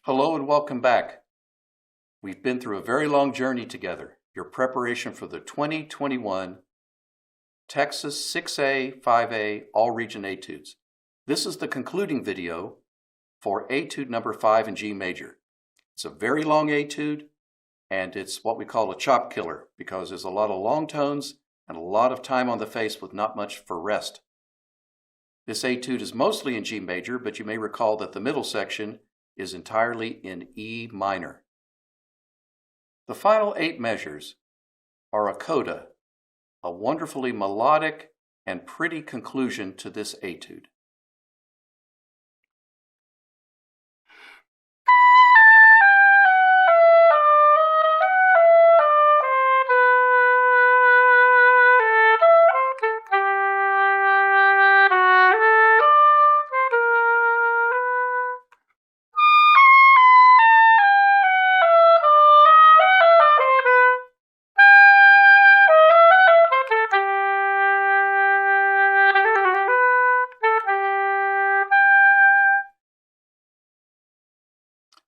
Hello and welcome back. We've been through a very long journey together. Your preparation for the 2021 Texas 6A, 5A All-Region Etudes. This is the concluding video for etude number 5 in G major. It's a very long etude, and it's what we call a chop killer because there's a lot of long tones and a lot of time on the face with not much for rest. This etude is mostly in G major, but you may recall that the middle section is entirely in E minor. The final 8 measures are a coda, a wonderfully melodic and pretty conclusion to this etude.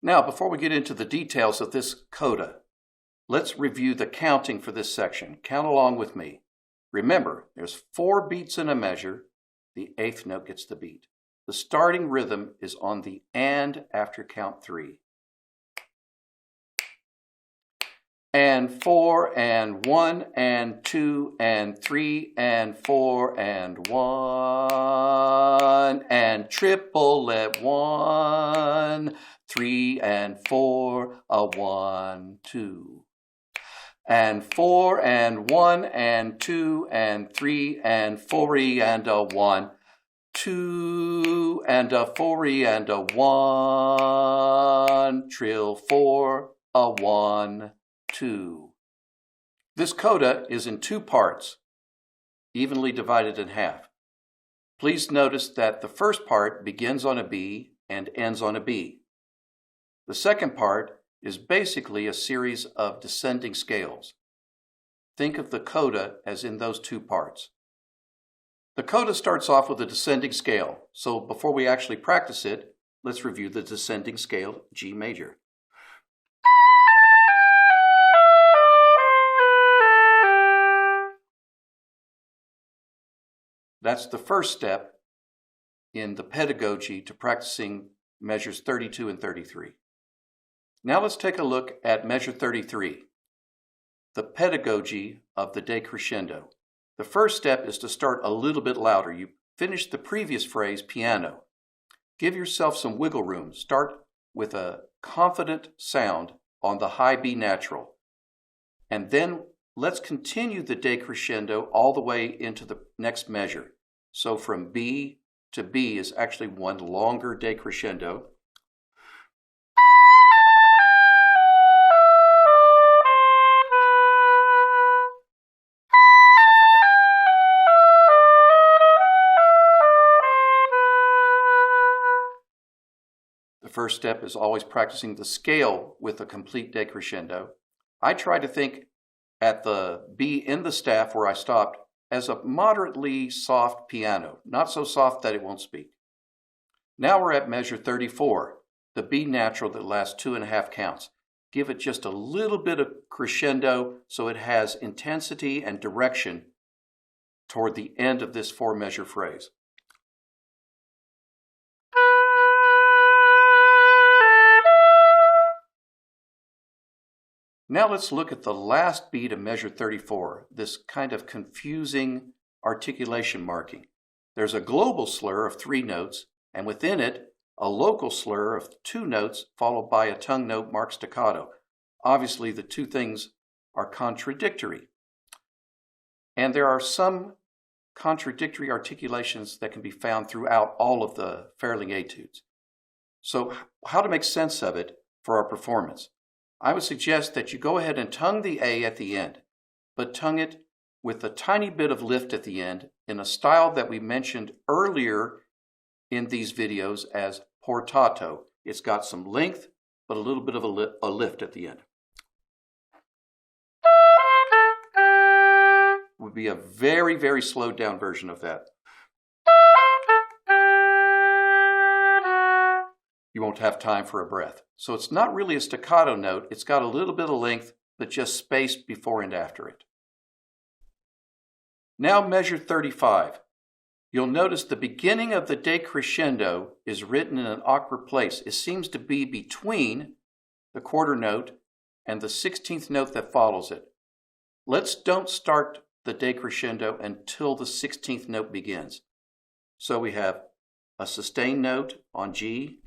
Now, before we get into the details of this coda, let's review the counting for this section. Count along with me. Remember, there's 4 beats in a measure. The 8th note gets the beat. The starting rhythm is on the and after count 3. And 4 and 1 and 2 and 3 and 4 and 1 and triplet 1. 3 and 4, a 1, 2. And 4 and 1 and 2 and 3 and 4 and a 1, 2 and a 4 and a 1, trill 4, a 1, 2. This coda is in 2 parts, evenly divided in half. Please notice that the first part begins on a B and ends on a B. The second part is basically a series of descending scales. Think of the coda as in those 2 parts. The coda starts off with a descending scale, so before we actually practice it, let's review the descending scale G major. That's the first step in the pedagogy to practicing measures 32 and 33. Now let's take a look at measure 33, the pedagogy of the decrescendo. The first step is to start a little bit louder. You finished the previous phrase, piano. Give yourself some wiggle room. Start with a confident sound on the high B natural. And then let's continue the decrescendo all the way into the next measure. So from B to B is actually one longer decrescendo. The first step is always practicing the scale with a complete decrescendo. I try to think at the B in the staff where I stopped as a moderately soft piano, not so soft that it won't speak. Now we're at measure 34, the B natural that lasts 2.5 counts. Give it just a little bit of crescendo so it has intensity and direction toward the end of this 4-measure phrase. Now let's look at the last beat of measure 34, this kind of confusing articulation marking. There's a global slur of 3 notes, and within it, a local slur of 2 notes followed by a tongue note marked staccato. Obviously, the 2 things are contradictory. And there are some contradictory articulations that can be found throughout all of the Ferling etudes. So how to make sense of it for our performance? I would suggest that you go ahead and tongue the A at the end, but tongue it with a tiny bit of lift at the end in a style that we mentioned earlier in these videos as portato. It's got some length, but a little bit of a lift at the end. Would be a very, very slowed down version of that. you won't have time for a breath. So it's not really a staccato note. It's got a little bit of length, but just spaced before and after it. Now measure 35. You'll notice the beginning of the decrescendo is written in an awkward place. It seems to be between the quarter note and the 16th note that follows it. Don't start the decrescendo until the 16th note begins. So we have a sustained note on G,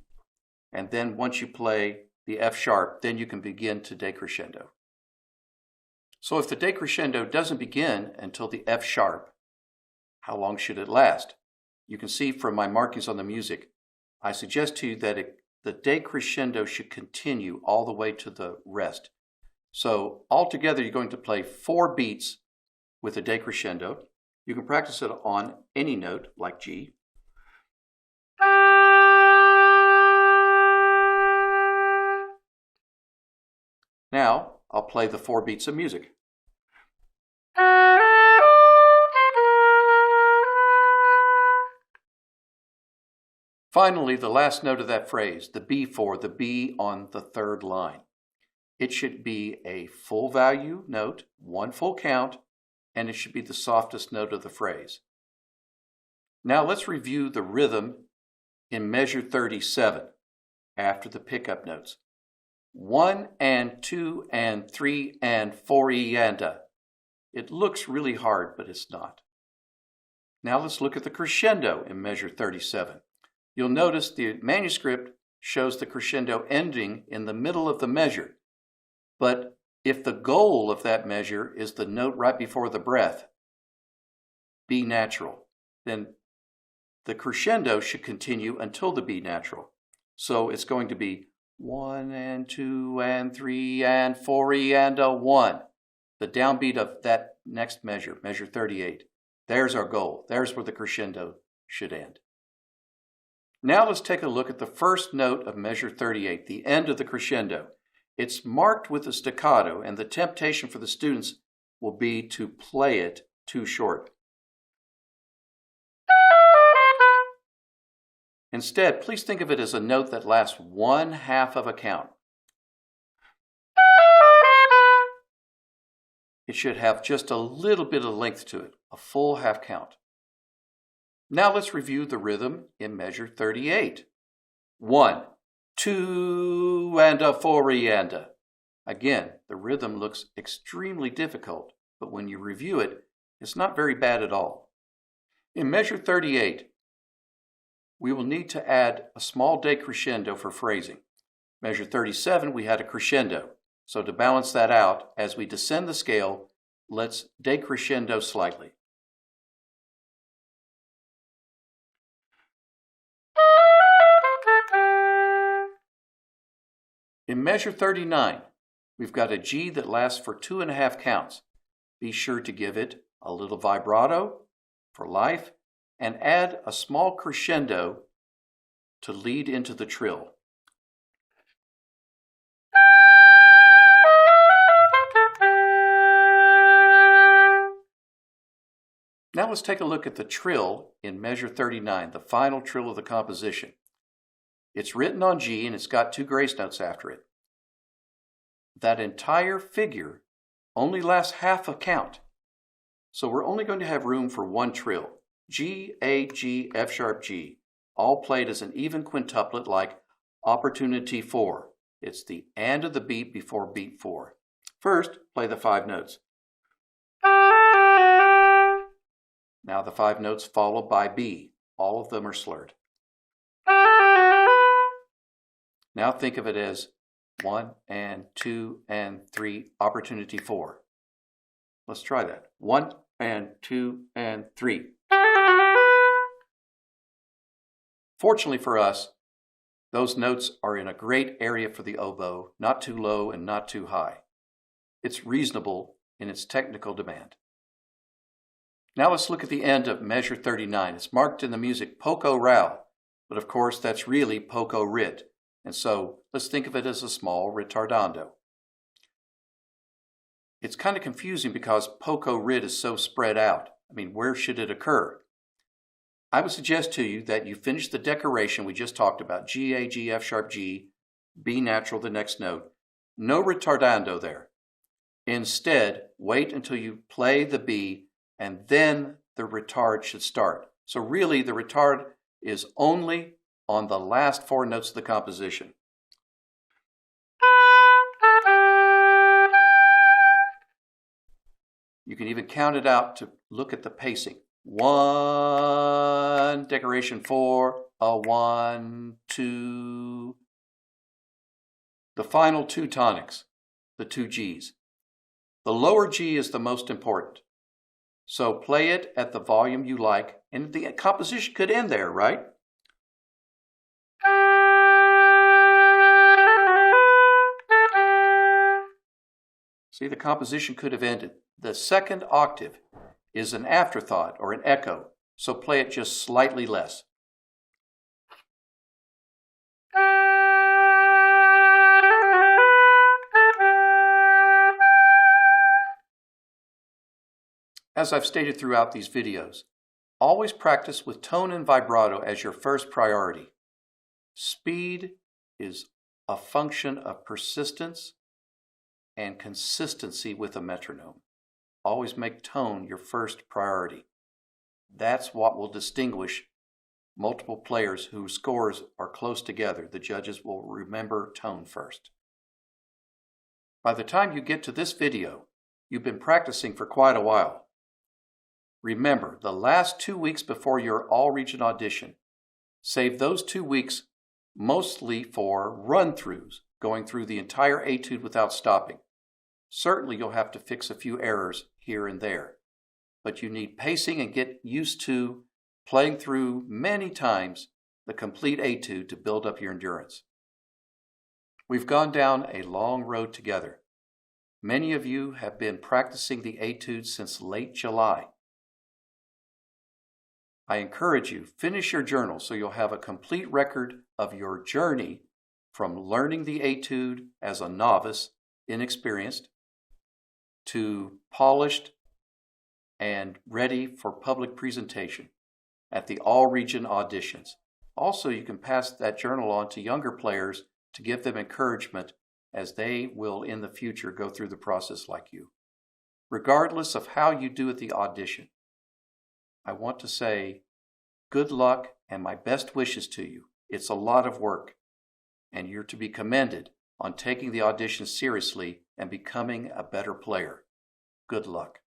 and then once you play the F sharp, then you can begin to decrescendo. So if the decrescendo doesn't begin until the F sharp, how long should it last? You can see from my markings on the music, I suggest to you that the decrescendo should continue all the way to the rest. So altogether, you're going to play 4 beats with a decrescendo. You can practice it on any note, like G. Now, I'll play the 4 beats of music. Finally, the last note of that phrase, the B4, the B on the 3rd line. It should be a full value note, 1 full count, and it should be the softest note of the phrase. Now let's review the rhythm in measure 37 after the pickup notes. 1 and 2 and 3 and 4 and a. It looks really hard, but it's not. Now let's look at the crescendo in measure 37. You'll notice the manuscript shows the crescendo ending in the middle of the measure. But if the goal of that measure is the note right before the breath, B natural, then the crescendo should continue until the B natural. So it's going to be 1 and 2 and 3 and 4 and a 1. The downbeat of that next measure, measure 38. There's our goal. There's where the crescendo should end. Now let's take a look at the first note of measure 38, the end of the crescendo. It's marked with a staccato, and the temptation for the students will be to play it too short. Instead, please think of it as a note that lasts 1/2 of a count. It should have just a little bit of length to it, a full half count. Now let's review the rhythm in measure 38. 1, 2 and a 4 and a. Again, the rhythm looks extremely difficult, but when you review it, it's not very bad at all. In measure 38, we will need to add a small decrescendo for phrasing. Measure 37, we had a crescendo. So to balance that out, as we descend the scale, let's decrescendo slightly. In measure 39, we've got a G that lasts for 2.5 counts. Be sure to give it a little vibrato for life and add a small crescendo to lead into the trill. Now let's take a look at the trill in measure 39, the final trill of the composition. It's written on G and it's got 2 grace notes after it. That entire figure only lasts half a count. So we're only going to have room for 1 trill. G, A, G, F sharp, G, all played as an even quintuplet like opportunity 4. It's the and of the beat before beat 4. First, play the 5 notes. Now the 5 notes followed by B. All of them are slurred. Now think of it as 1 and 2 and 3, opportunity 4. Let's try that. 1 and 2 and 3. Fortunately for us, those notes are in a great area for the oboe, not too low and not too high. It's reasonable in its technical demand. Now let's look at the end of measure 39. It's marked in the music poco rao, but of course that's really poco rit. And so let's think of it as a small ritardando. It's kind of confusing because poco rit is so spread out. I mean, where should it occur? I would suggest to you that you finish the decoration we just talked about, G, A, G, F sharp, G, B natural, the next note. No retardando there. Instead, wait until you play the B, and then the retard should start. So really, the retard is only on the last four notes of the composition. You can even count it out to look at the pacing. 1, decoration 4, a 1, 2. The final two tonics, the two Gs. The lower G is the most important. So play it at the volume you like, and the composition could end there, right? See, the composition could have ended. The second octave is an afterthought or an echo, so play it just slightly less. As I've stated throughout these videos, always practice with tone and vibrato as your first priority. Speed is a function of persistence and consistency with a metronome. Always make tone your first priority. That's what will distinguish multiple players whose scores are close together. The judges will remember tone first. By the time you get to this video, you've been practicing for quite a while. Remember, the last 2 weeks before your all-region audition, save those 2 weeks mostly for run-throughs, going through the entire etude without stopping. Certainly you'll have to fix a few errors here and there, but you need pacing and get used to playing through many times the complete etude to build up your endurance. We've gone down a long road together. Many of you have been practicing the etude since late July. I encourage you, finish your journal so you'll have a complete record of your journey from learning the etude as a novice, inexperienced, to polished and ready for public presentation at the all-region auditions. Also, you can pass that journal on to younger players to give them encouragement as they will in the future go through the process like you. Regardless of how you do at the audition, I want to say good luck and my best wishes to you. It's a lot of work, and you're to be commended on taking the audition seriously and becoming a better player. Good luck.